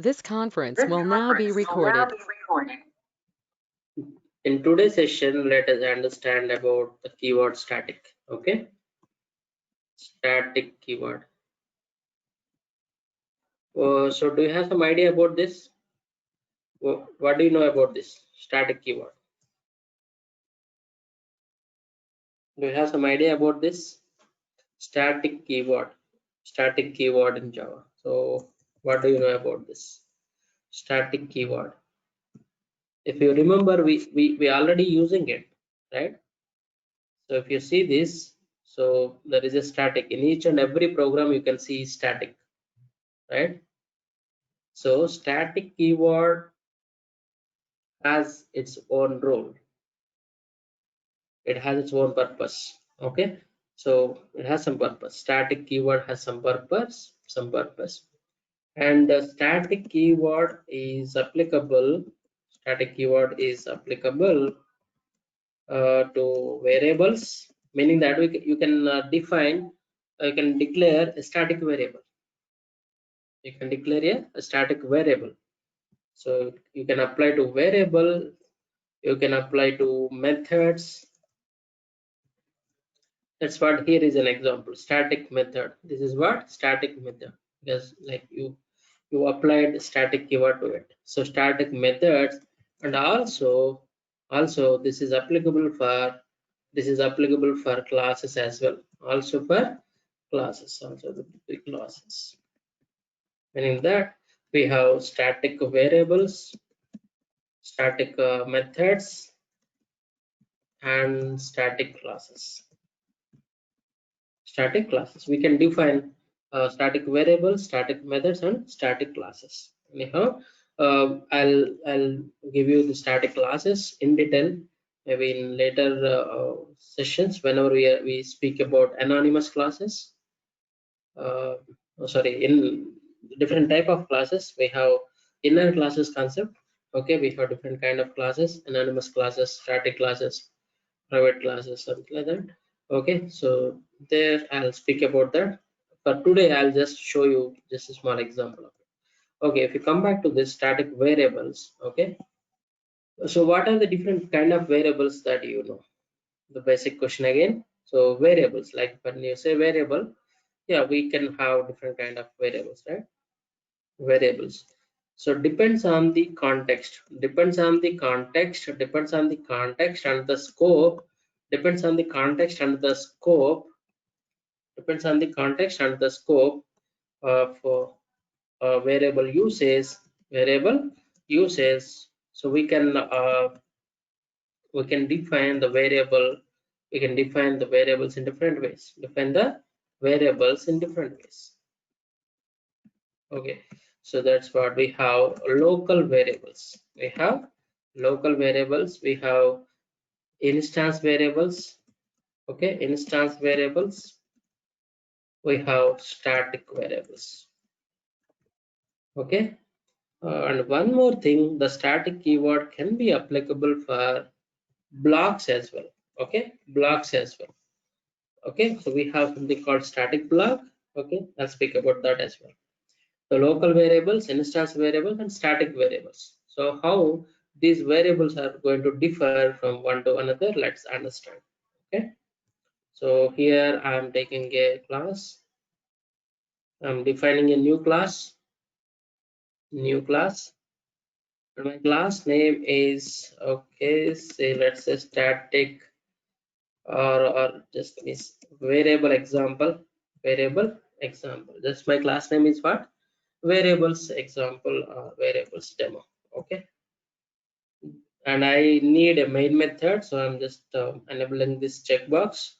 This conference will now be recorded. In today's session, let us understand about the keyword static. Okay, static keyword. So do you have some idea about this? What do you know about this static keyword? Do you have some idea about this static keyword? Static keyword in Java. So what do you know about this static keyword? If you remember, we already using it, right? So if you see this, so there is a static in each and every program. You can see static, right? So static keyword has its own role. It has its own purpose. Okay, so it has some purpose. Static keyword has some purpose, and the static keyword is applicable. Static keyword is applicable to variables, meaning that you can define, you can declare a static variable. You can declare a static variable. So you can apply to variable, you can apply to methods. That's what here is an example, static method. This is what static method, because like you applied static keyword to it. So static methods, and also this is applicable for classes as well. Also for classes, also the classes. Meaning that we have static variables, static methods, and static classes. Static classes, we can define static variables, static methods, and static classes. Anyhow, I'll give you the static classes in detail, maybe in later sessions, whenever we speak about anonymous classes. Sorry, in different type of classes, we have inner classes concept. Okay, we have different kind of classes: anonymous classes, static classes, private classes, something like that. Okay, so there I'll speak about that. But today I'll just show you just a small example of it. Okay, if you come back to this static variables, okay, so what are the different kind of variables that you know? The basic question again. So variables, like when you say variable, yeah, we can have different kind of variables, right? Variables. So depends on the context, depends on the context, depends on the context and the scope, depends on the context and the scope, depends on the context and the scope of variable uses, variable uses. So we can define the variable, we can define the variables in different ways, define the variables in different ways. Okay, so that's what we have. Local variables, we have local variables, we have instance variables. Okay, instance variables, we have static variables. Okay, and one more thing, the static keyword can be applicable for blocks as well. Okay, blocks as well. Okay, so we have something called static block. Okay, I'll speak about that as well. The local variables, instance variables, and static variables. So how these variables are going to differ from one to another, let's understand. Okay, so here I am taking a class, I'm defining a new class, and my class name is, okay, say let's say static, or just this variable example, just my class name is what, variables example or variables demo. Okay, and I need a main method, so I'm just enabling this checkbox.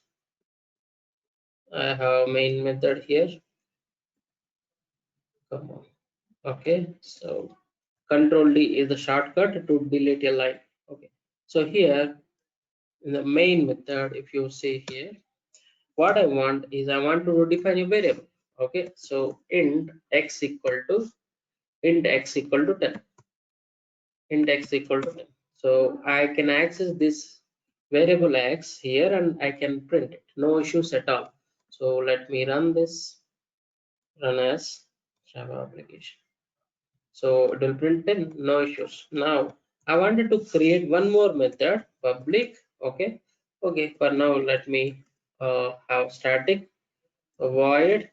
I have main method here. Come on. Okay, so Control D is the shortcut to delete a line. Okay, so here in the main method, if you see here, what I want is I want to define a variable. Okay, so int x equal to 10, int x equal to 10. So I can access this variable x here and I can print it, no issues at all. So let me run this, run as Java application. So it will print 10, no issues. Now I wanted to create one more method, public. Okay. Okay. For now, let me have static void.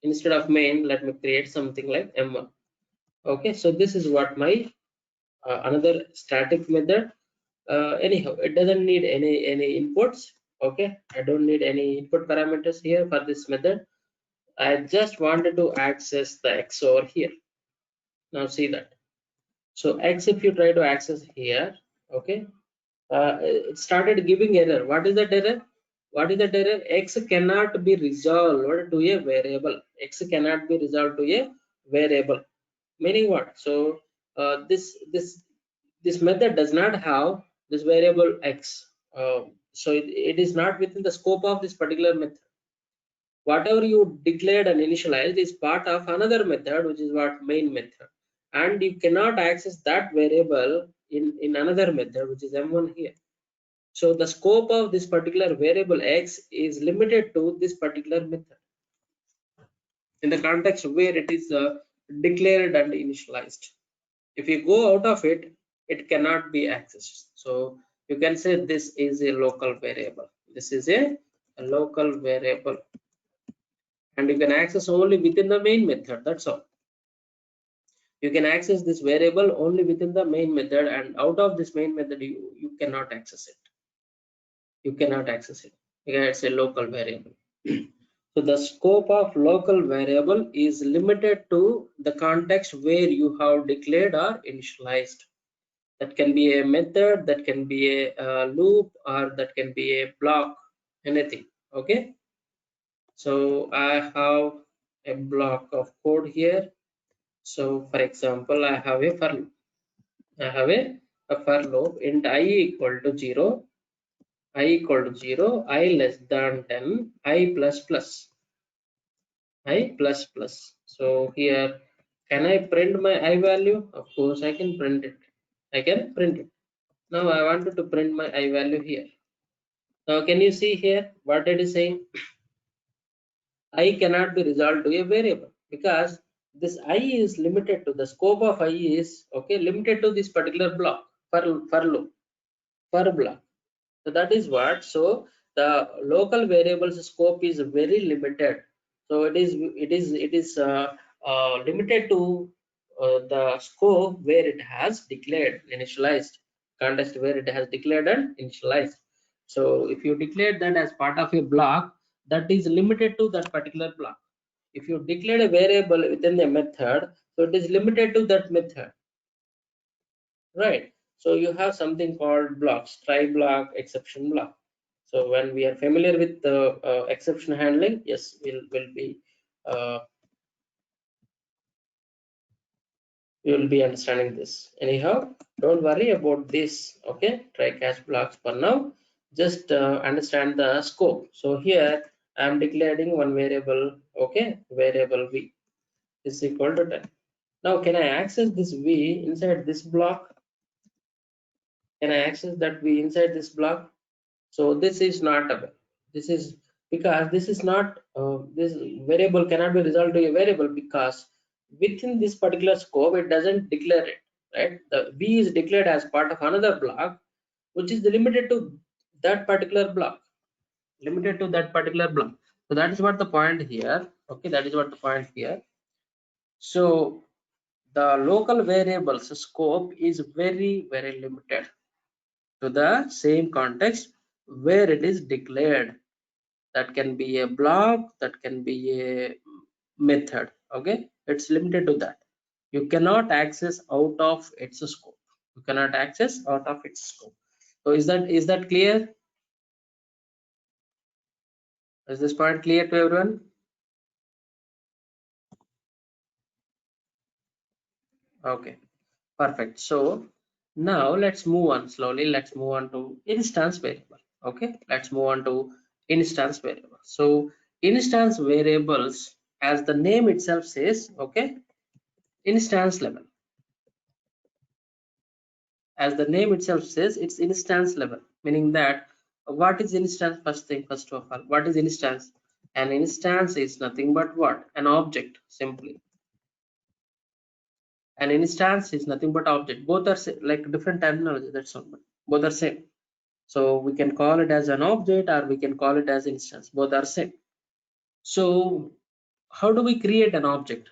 Instead of main, let me create something like m1. Okay. So this is what my another static method. Anyhow, it doesn't need any inputs. Okay. I don't need any input parameters here for this method. I just wanted to access the x over here. Now see that. So x, if you try to access here, okay, it started giving error. What is that error? What is that error? X cannot be resolved to a variable. X cannot be resolved to a variable. Meaning what? So this method does not have this variable x. So it is not within the scope of this particular method. Whatever you declared and initialized is part of another method, which is what main method, and you cannot access that variable in another method, which is m1 here. So the scope of this particular variable x is limited to this particular method in the context where it is declared and initialized. If you go out of it, it cannot be accessed. So you can say this is a local variable. This is a local variable, and you can access only within the main method. That's all. You can access this variable only within the main method, and out of this main method you cannot access it. You cannot access it because it's a local variable. So the scope of local variable is limited to the context where you have declared or initialized. That can be a method, that can be a loop, or that can be a block, anything. Okay, so I have a block of code here. So for example, I have a for loop. I have a for loop int I equal to 0, I equal to 0, I less than 10, I plus plus, I plus plus. So here, can I print my I value? Of course I can print it. I can print it. Now I wanted to print my I value here. Now can you see here what it is saying? I cannot be resolved to a variable because this I is limited to the scope of I is okay limited to this particular block for loop for block. So that is what. So the local variables scope is very limited. So it is limited to the scope where it has declared initialized context where it has declared and initialized. So if you declare that as part of a block, that is limited to that particular block. If you declare a variable within the method, so it is limited to that method, right? So you have something called blocks, try block, exception block. So when we are familiar with the exception handling, yes, uh, we will be understanding this. Anyhow, don't worry about this. Okay, try catch blocks for now. Just understand the scope. So here I am declaring one variable. Okay, variable v is equal to 10. Now, can I access this v inside this block? Can I access that v inside this block? So this is not a, this is because this is not this variable cannot be resolved to a variable because within this particular scope it doesn't declare it, right? The v is declared as part of another block which is limited to that particular block, limited to that particular block. So that is what the point here. Okay, that is what the point here. So the local variables scope is very limited to the same context where it is declared. That can be a block, that can be a method. Okay, it's limited to that. You cannot access out of its scope. You cannot access out of its scope. So is that clear? Is this point clear to everyone? Okay, perfect. So now let's move on slowly. Let's move on to instance variable. Okay, let's move on to instance variable. So instance variables, as the name itself says, okay, instance level. As the name itself says, it's instance level, meaning that what is instance? First of all, what is instance? An instance is nothing but what? An object, simply. An instance is nothing but object. Both are like different terminology, that's all, but both are same. So we can call it as an object or we can call it as instance, both are same. So how do we create an object?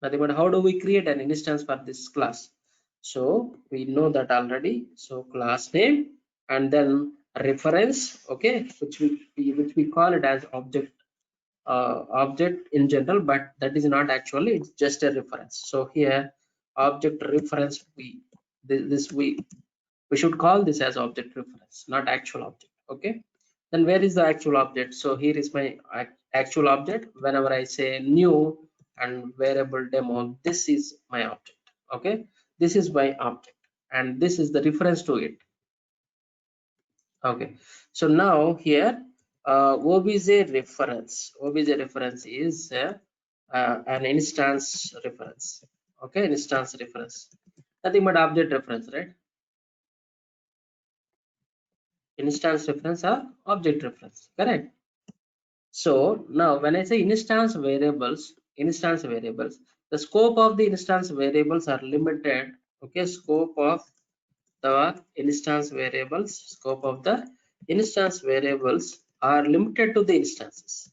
Nothing but how do we create an instance for this class? So we know that already. So class name and then reference, okay, which we call it as object, object in general, but that is not actually, it's just a reference. So here object reference, we should call this as object reference, not actual object. Okay, then where is the actual object? So here is my actual object. Whenever I say new and variable demo, this is my object. Okay, this is my object and this is the reference to it. Okay, so now here obj reference is an instance reference. Okay, instance reference, nothing but object reference, right? Instance reference or object reference, correct? So now when I say instance variables, the scope of the instance variables are limited. Okay, scope of the instance variables are limited to the instances.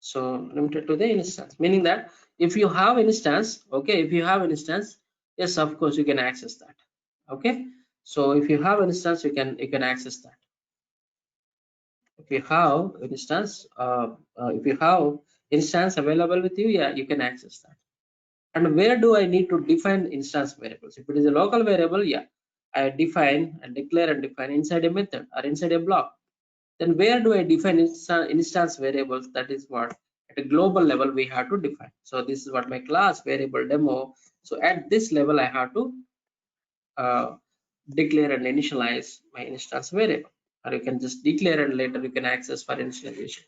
So limited to the instance, meaning that if you have instance, okay, if you have instance, yes, of course you can access that. Okay, so if you have instance, you can access that. If you have instance available with you, yeah, you can access that. And where do I need to define instance variables? If it is a local variable, yeah, I define and declare and define inside a method or inside a block. Then where do I define instance variables? That is what at a global level we have to define. So this is what my class variable demo. So at this level I have to uh, declare and initialize my instance variable, or you can just declare and later you can access for initialization.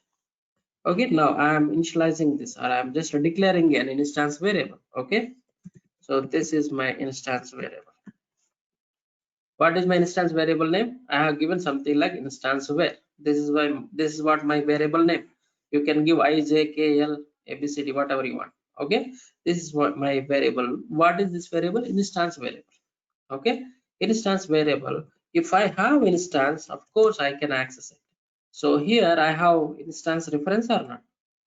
Okay, now I am initializing this, or I am just declaring an instance variable. Okay, so this is my instance variable. What is my instance variable name? I have given something like instance var. This is what my variable name. You can give I, J, K, L, ABCD, whatever you want. Okay, this is what my variable. What is this variable? Instance variable. Okay, instance variable. If I have instance, of course I can access it. So here I have instance reference or not?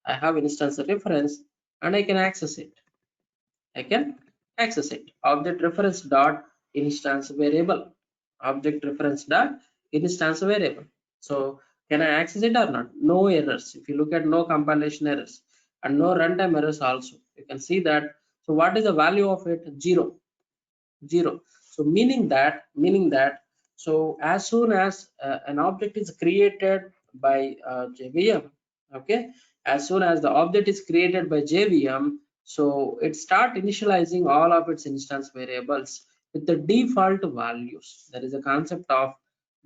I have instance reference and I can access it. I can access it. Object reference dot instance variable. Object reference dot instance variable. So can I access it or not? No errors. If you look at no compilation errors and no runtime errors also, you can see that. So what is the value of it? 0. So meaning that so as soon as an object is created by JVM, okay, as soon as the object is created by JVM, so it start initializing all of its instance variables with the default values. There is a concept of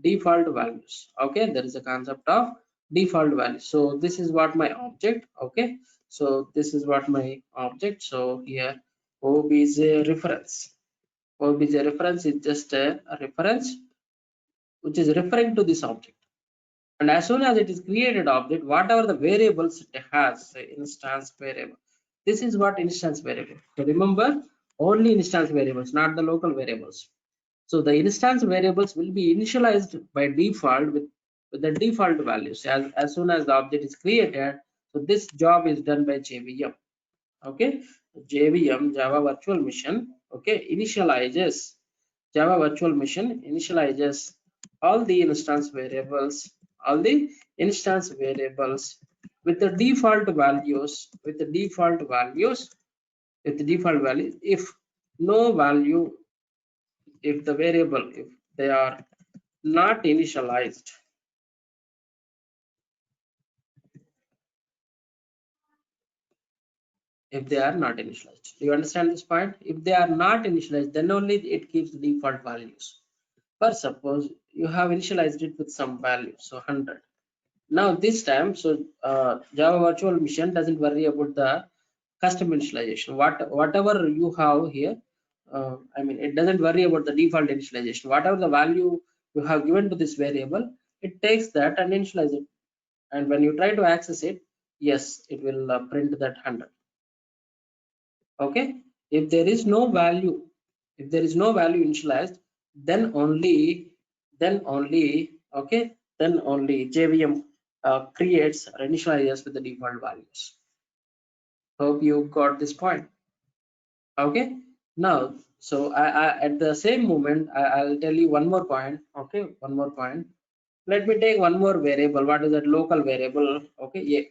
default values. Okay, there is a concept of default values. So this is what my object. Okay, so this is what my object. So here obj reference. Obj reference is just a reference which is referring to this object. And as soon as it is created object, whatever the variables it has, say instance variable. This is what instance variable. So remember, only instance variables, not the local variables. So the instance variables will be initialized by default with the default values as soon as the object is created. So this job is done by JVM. Okay, JVM, Java Virtual Machine, okay, initializes Java Virtual Machine initializes all the instance variables with the default values, with the default value. If no value, if the variable, if they are not initialized, if they are not initialized, do you understand this point? If they are not initialized, then only it keeps the default values. But suppose you have initialized it with some value, so 100. Now this time, so Java Virtual Machine doesn't worry about the custom initialization. Whatever you have here, I mean, it doesn't worry about the default initialization. Whatever the value you have given to this variable, it takes that and initialize it. And when you try to access it, yes, it will print that 100. Okay, if there is no value, initialized, then only okay, then only JVM creates or initializes with the default values. Hope you got this point. Okay, now so I at the same moment I'll tell you one more point. Okay, one more point. Let me take one more variable. What is that? Local variable. Okay, yeah,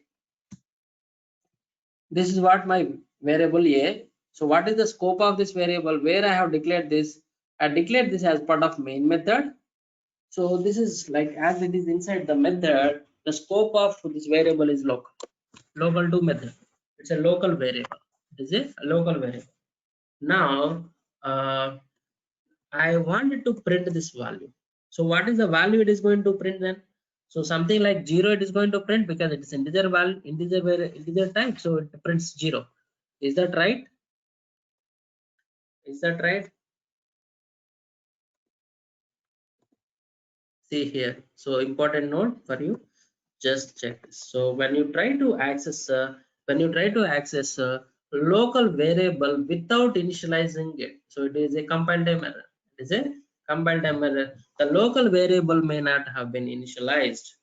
this is what my variable a. So what is the scope of this variable? Where I have declared this, I declared this as part of main method. So this is like, as it is inside the method, the scope of this variable is local to method. It's a local variable. It is a local variable. Now uh, I wanted to print this value. So what is the value it is going to print then? So something like 0 it is going to print, because it is integer value, integer type, so it prints 0. Is that right? Is that right? See here. So important note for you. Just check this. So when you try to access a local variable without initializing it, so it is a compile time error. It is a compile time error. The local variable may not have been initialized.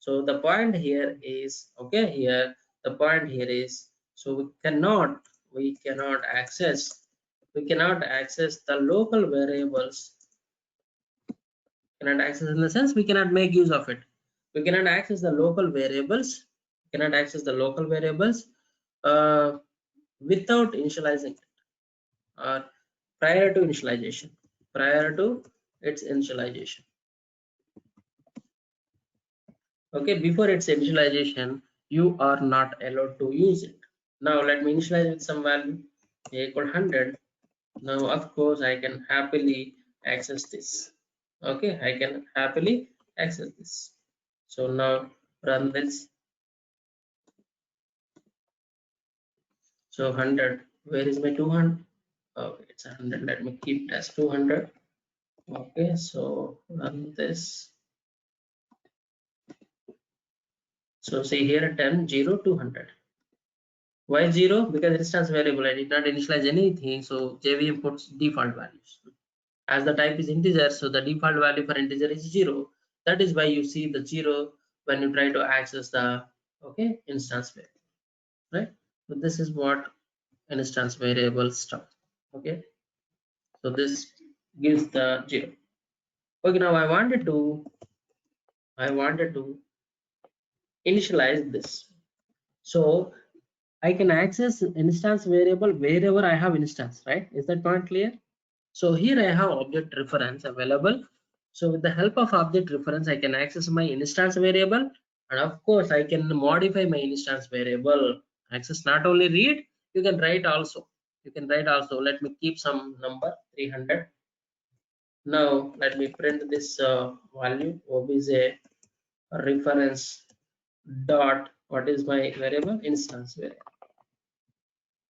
So the point here is, okay, here the point here is, so we cannot access the local variables. Cannot access in the sense we cannot make use of it. We cannot access the local variables. Uh, without initializing it, or prior to initialization. Prior to its initialization. Okay, before its initialization, you are not allowed to use it. Now let me initialize with some value a equal 100. Now of course I can happily access this. Okay, I can happily access this. So now run this. So 100, where is my 200? Okay, it's 100. Let me keep it as 200. Okay, so run this. So see here 10, 0, 200. Why 0? Because instance variable, I did not initialize anything, so JVM puts default values. As the type is integer, so the default value for integer is 0. That is why you see the 0 when you try to access the, okay, instance variable, right? So this is what instance variable stuff. Okay, so this gives the 0. Okay, now I wanted to initialize this. So I can access instance variable wherever I have instance, right? Is that point clear? So here I have object reference available. So with the help of object reference, I can access my instance variable, and of course I can modify my instance variable. Access not only read, you can write also. Let me keep some number 300. Now let me print this value obj reference dot, what is my variable? Instance variable.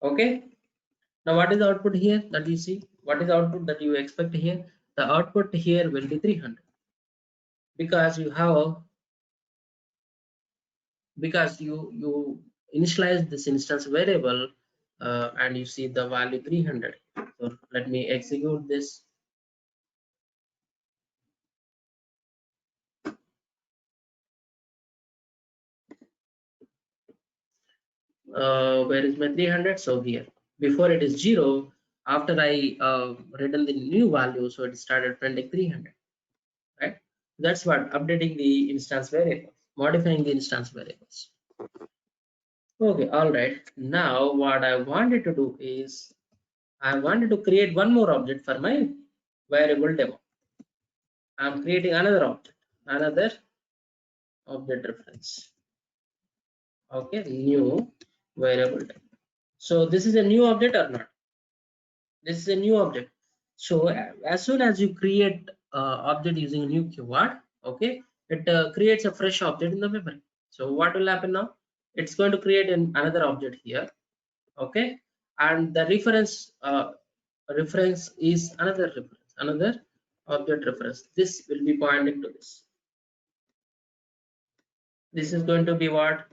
Okay, now what is the output here that you see? What is the output that you expect here? The output here will be 300, because you initialize this instance variable, and you see the value 300. So let me execute this. Where is my 300? So here, before it is 0, after I written the new value, so it started printing 300, right? That's what updating the instance variables, modifying the instance variables. Okay, all right. Now what I wanted to do is I wanted to create one more object for my variable demo. I'm creating another object reference. Okay, new variable demo. So this is a new object or not? This is a new object. So as soon as you create object using a new keyword, okay, it creates a fresh object in the memory. So what will happen now? It's going to create another object here, okay, and the reference is another object reference. This will be pointing to this. This is going to be what?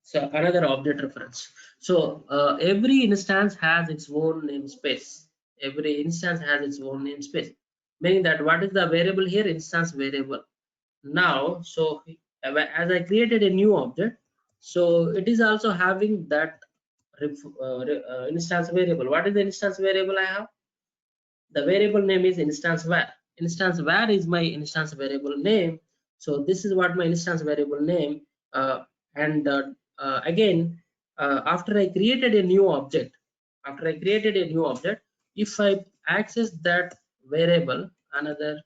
So another object reference. So every instance has its own namespace. Every instance has its own namespace, meaning that what is the variable here? Instance variable. Now, so as I created a new object, so it is also having that instance variable. What is the instance variable I have? The variable name is instance var. Instance var is my instance variable name. So this is what my instance variable name. And again, after I created a new object, if I access that variable, another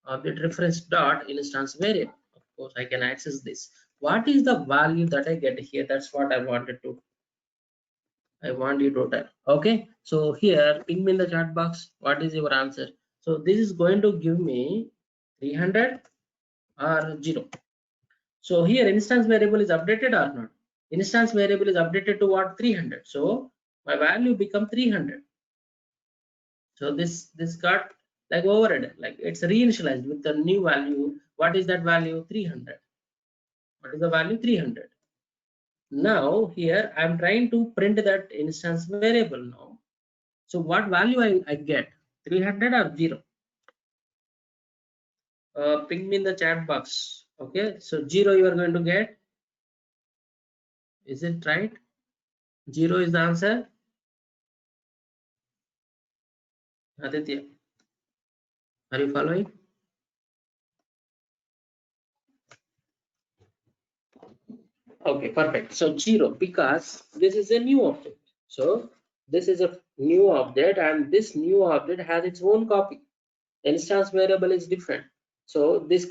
object reference dot instance variable, of course I can access this. What is the value that I get here? That's what I want you to tell. Okay, so here ping me in the chat box. What is your answer? So this is going to give me 300 or 0. So here instance variable is updated or not? Instance variable is updated to what? 300. So my value become 300. So this got like overridden, like it's reinitialized with the new value. What is that value? 300. What is the value? 300. Now here I'm trying to print that instance variable now. So what value I get? 300 or 0? Ping me in the chat box. Okay, so 0 you are going to get. Is it right? 0 is the answer. Aditya, are you following? Okay, perfect. So 0 because this is a new object. So this is a new object and this new object has its own copy. Instance variable is different. So this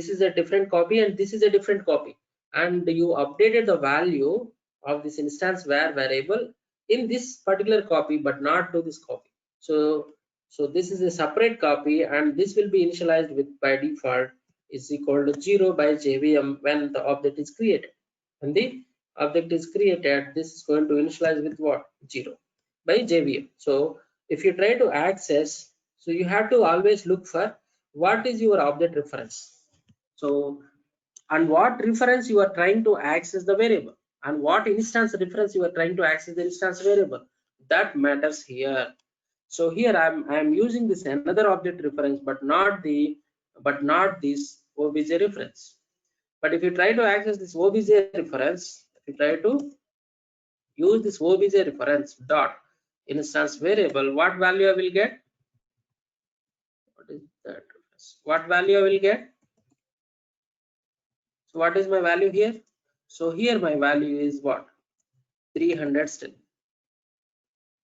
is a different copy and this is a different copy, and you updated the value of this instance var variable in this particular copy but not to this copy. So this is a separate copy and this will be initialized with by default is equal to 0 by JVM when the object is created. When the object is created, this is going to initialize with what? 0 by JVM. So if you try to access, so you have to always look for what is your object reference. So and what reference you are trying to access the variable, and what instance reference you are trying to access the instance variable, that matters here. So here I'm using this another object reference but not this obj reference. But if you try to access this obj reference, if you try to use this obj reference dot instance variable, what value I will get? What is that? What value I will get? So what is my value here? So here my value is what? 300 still.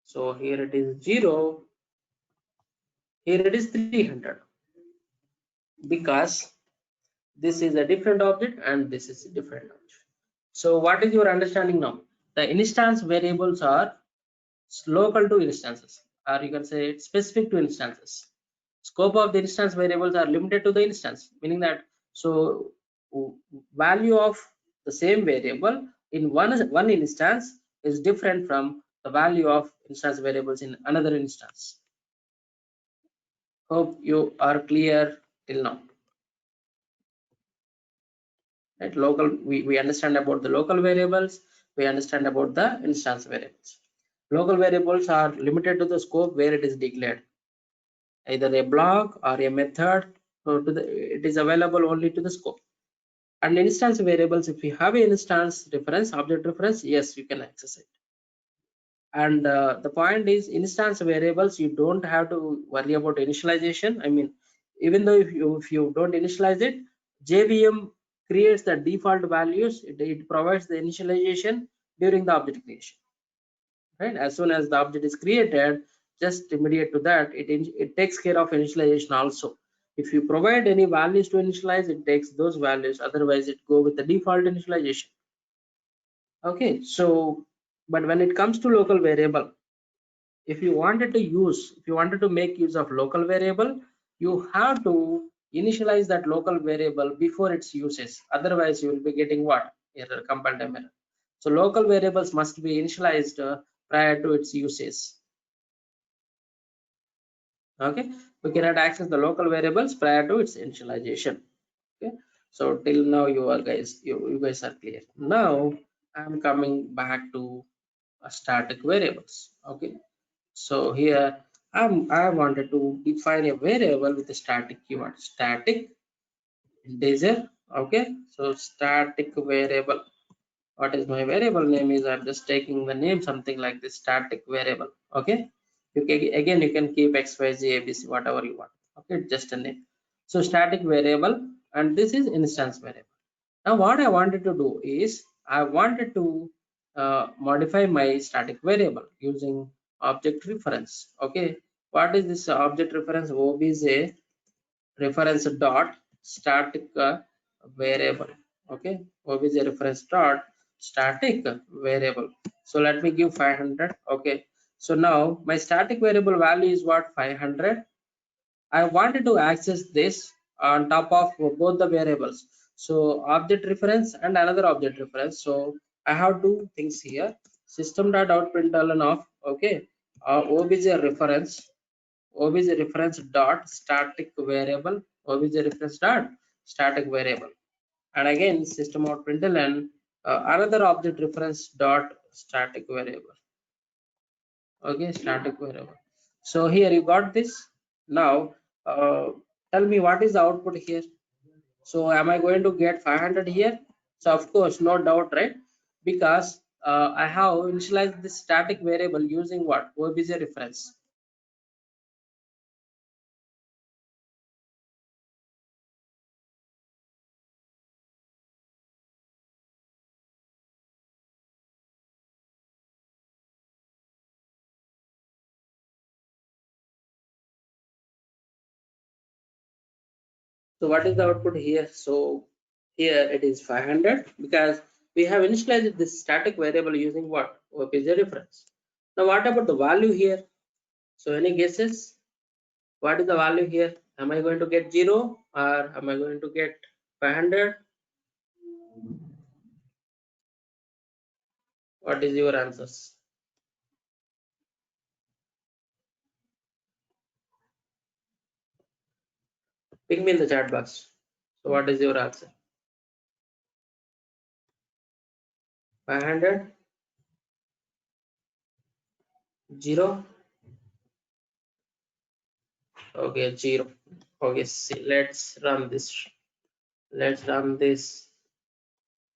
So here it is 0. Here it is 300 because this is a different object and this is a different object. So what is your understanding now? The instance variables are local to instances, or you can say it's specific to instances. Scope of the instance variables are limited to the instance, meaning that so value of the same variable in one instance is different from the value of instance variables in another instance. Hope you are clear till now. Right, local, we understand about the local variables, we understand about the instance variables. Local variables are limited to the scope where it is declared, either a block or a method. So it is available only to the scope. And instance variables, if you have an instance reference, object reference, yes, you can access it. And the point is, instance variables, you don't have to worry about initialization. I mean, even though if you don't initialize it, JVM creates the default values. It provides the initialization during the object creation. Right, as soon as the object is created, just immediate to that, it takes care of initialization also. If you provide any values to initialize, it takes those values, otherwise it go with the default initialization. Okay, so but when it comes to local variable, if you wanted to make use of local variable, you have to initialize that local variable before its uses, otherwise you will be getting what? Error, compile time error. So local variables must be initialized prior to its uses. Okay, we cannot access the local variables prior to its initialization. Okay, so till now you guys are clear. Now I'm coming back to static variables. Okay, so here I wanted to define a variable with a static keyword, static integer. Okay, so static variable. What is my variable name is, I'm just taking the name something like this, static variable. Okay, you can again you can keep xyz abc whatever you want. Okay, just a name. So static variable, and this is instance variable. Now what I wanted to do is I wanted to modify my static variable using object reference. Okay, what is this object reference? Obj reference dot static variable. Okay, obj reference dot static variable. So let me give 500. Okay, so now my static variable value is what, 500. I wanted to access this on top of both the variables. So object reference and another object reference. So I have two things here. System.out.println of, okay, obj reference, obj reference dot static variable, obj reference dot static variable, and again system.out.println another object reference dot static variable. Okay, static variable. So here you got this. Now tell me what is the output here. So am I going to get 500 here? So of course, no doubt, right? Because I have initialized this static variable using what, obj reference. So what is the output here? So here it is 500 because we have initialized this static variable using what, obj reference. Now what about the value here? So any guesses? What is the value here? Am I going to get 0 or am I going to get 500? What is your answers? Ping me in the chat box. So what is your answer? 500? 0? Okay, 0. Okay, see, let's run this. Let's run this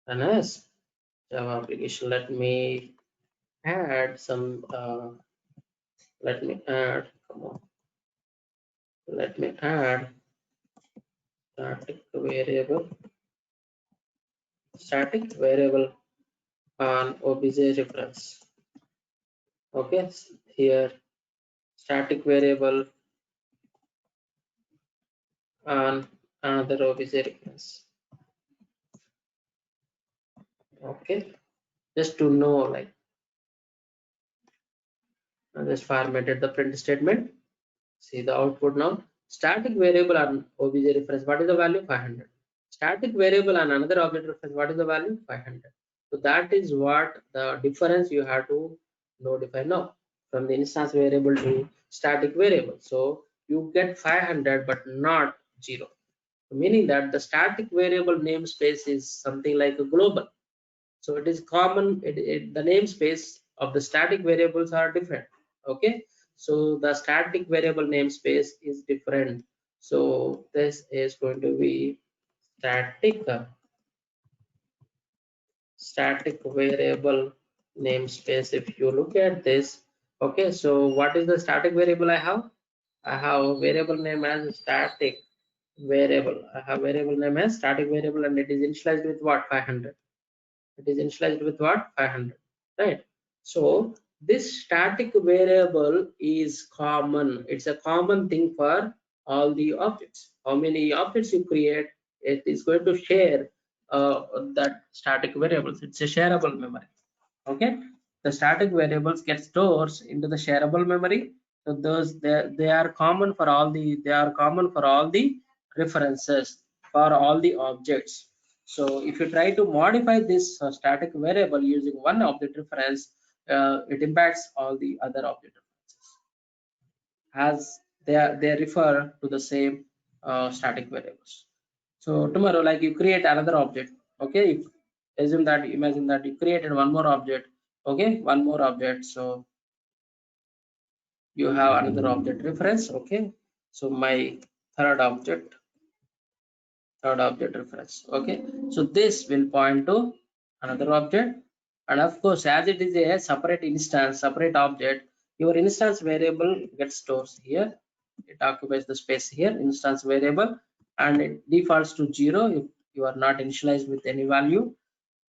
as Java application. Let me add some let me add, come on, let me add static variable on obj reference. Okay, here static variable on another obj reference. Okay, just to know, like, I just formatted the print statement. See the output now. Static variable on obj reference, what is the value? 500. Static variable on another object reference, what is the value? 500. So that is what the difference you have to notify now, from the instance variable to static variable. So you get 500 but not 0, meaning that the static variable namespace is something like a global. So it is common, the namespace of the static variables are different. Okay, so the static variable namespace is different. So this is going to be static variable namespace. If you look at this, okay, so what is the static variable I have? I have a variable name as static variable. I have variable name as static variable, and it is initialized with what, 500. It is initialized with what, 500, right? So this static variable is common. It's a common thing for all the objects. How many objects you create, it is going to share that static variables. It's a shareable memory. Okay, the static variables get stored into the shareable memory. So those, they are common for all the, they are common for all the references, for all the objects. So if you try to modify this static variable using one object reference, it impacts all the other object references, as they refer to the same static variables. So tomorrow, like, you create another object. Okay, Imagine that you created one more object. Okay, one more object. So you have another object reference. Okay, so my third object reference. Okay, so this will point to another object, and of course, as it is a separate instance, separate object, your instance variable gets stored here. It occupies the space here, instance variable, and it defaults to 0 if you are not initialized with any value.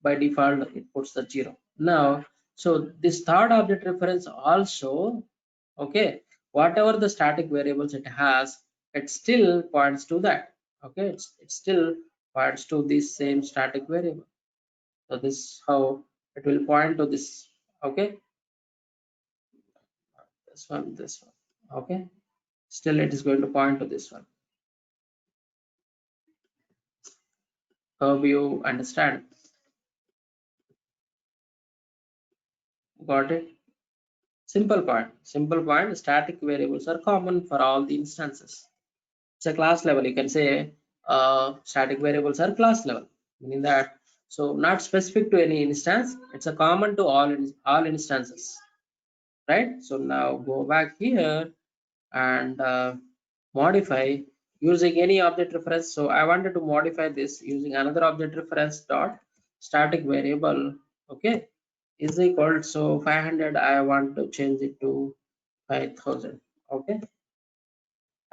By default it puts the 0 now. So this third object reference also, okay, whatever the static variables it has, it still points to that. Okay, it still points to this same static variable. So this is how it will point to this. Okay, this one, okay, still it is going to point to this one. Hope you understand. Got it? Simple point, static variables are common for all the instances. It's a class level. You can say static variables are class level, meaning that, so not specific to any instance, it's a common to all instances, right? So now go back here and modify using any object reference. So I wanted to modify this using another object reference dot static variable. Okay, is equal, so 500 I want to change it to 5000. Okay,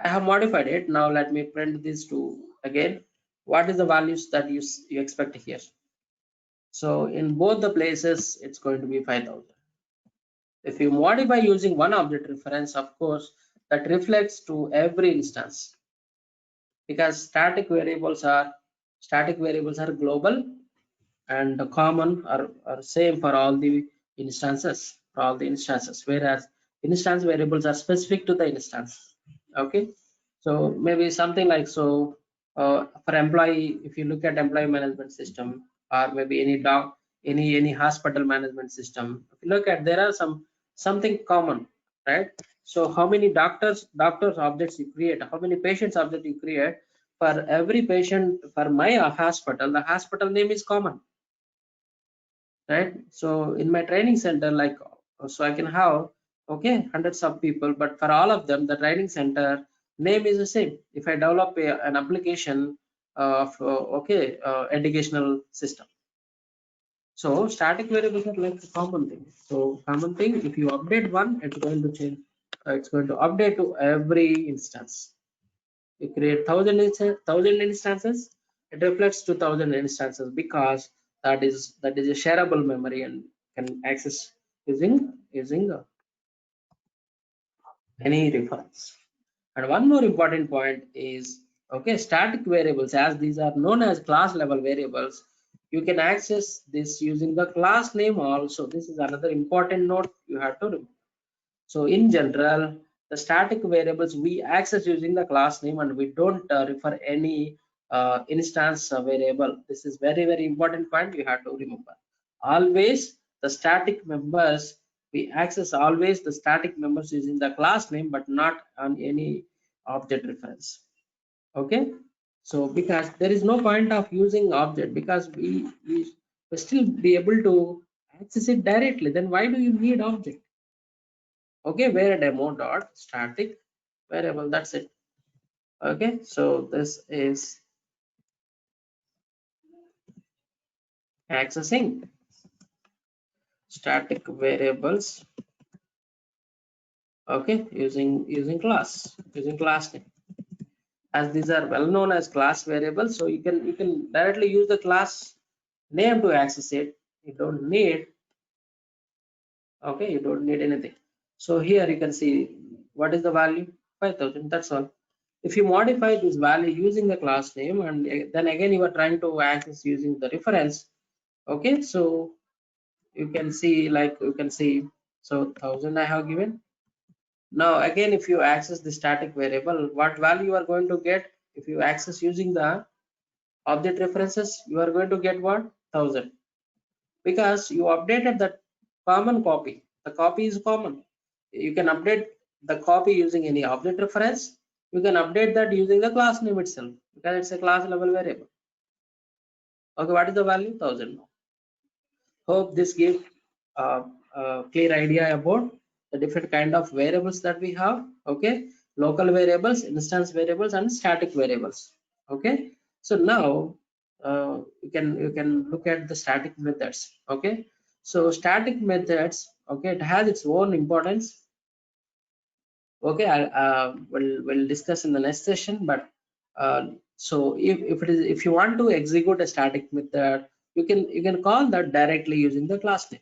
I have modified it. Now let me print this to again. What is the values that you expect here? So in both the places, it's going to be 5000. If you modify using one object reference, of course, that reflects to every instance, because static variables are global and common are same for all the instances, whereas instance variables are specific to the instance. Okay, so maybe something like, so for employee, if you look at employee management system, or maybe any hospital management system, if you look at, there are something common, right? So how many doctors objects you create, how many patients object you create, for every patient, for my hospital, the hospital name is common, right? So in my training center, like, so I can have, okay, hundreds of people, but for all of them the training center name is the same. If I develop an application of okay, educational system, so static variables are like a common thing. So common thing, if you update one, it's going to change, it's going to update to every instance. You create 1000 instances, it reflects to 1000 instances, because that is a shareable memory and can access using any reference. And one more important point is, okay, static variables, as these are known as class level variables, you can access this using the class name also. This is another important note you have to remember. So in general, the static variables we access using the class name, and we don't refer any instance variable. This is very important point you have to remember. Always the static members, we access always the static members using the class name, but not on any object reference. Okay, so because there is no point of using object, because we still be able to access it directly, then why do you need object? Okay, where demo dot static variable, that's it. Okay, so this is accessing static variables, okay, using class name, as these are well known as class variables. So you can directly use the class name to access it. You don't need, okay, you don't need anything. So here you can see what is the value, 5000, that's all. If you modify this value using the class name, and then again you are trying to access using the reference, okay, so you can see, like you can see, so 1000 I have given. Now again, if you access the static variable, what value you are going to get? If you access using the object references, you are going to get what? 1000, because you updated that common copy. The copy is common. You can update the copy using any object reference. You can update that using the class name itself, because it's a class level variable. Okay, what is the value? 1000. Hope this gives a clear idea about the different kind of variables that we have. Okay, local variables, instance variables, and static variables. Okay, so now you can look at the static methods. Okay, so static methods. Okay, it has its own importance. Okay, we'll discuss in the next session. But so if it is, if you want to execute a static method, you can call that directly using the class name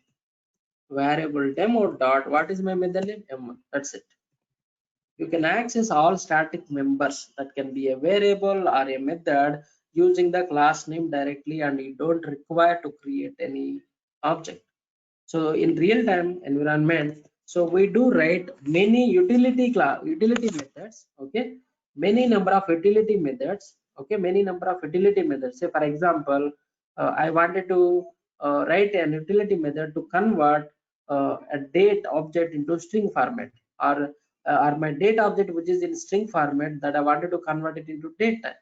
variable demo dot, what is my method name, m1. That's it. You can access all static members that can be a variable or a method using the class name directly, and you don't require to create any object. So in real-time environment, so we do write many utility methods. Okay, many number of utility methods. Okay, many number of utility methods. Say for example, I wanted to write an utility method to convert a date object into string format, or my date object which is in string format that I wanted to convert it into date type.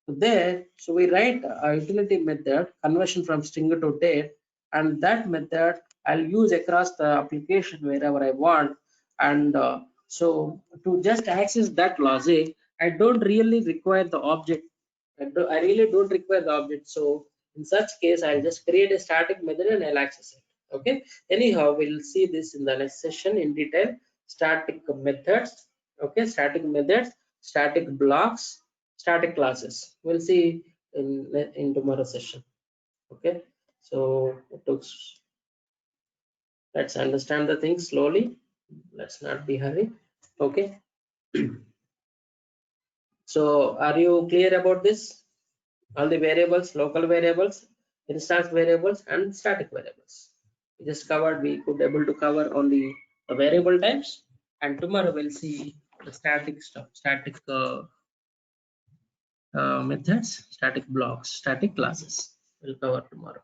So there, so we write a utility method conversion from string to date, and that method I'll use across the application wherever I want. And so to just access that logic, I don't really require the object. I really don't require the object. So in such case, I'll just create a static method and I'll access it. Okay. Anyhow, we'll see this in the next session in detail. Static methods. Okay. Static methods, static blocks, static classes. We'll see in tomorrow's session. Okay. So let's understand the things slowly. Let's not be hurry. Okay. So are you clear about this? All the variables, local variables, instance variables, and static variables. We just covered, we could able to cover only the variable types, and tomorrow we'll see the static stuff, static methods, static blocks, static classes. We'll cover tomorrow.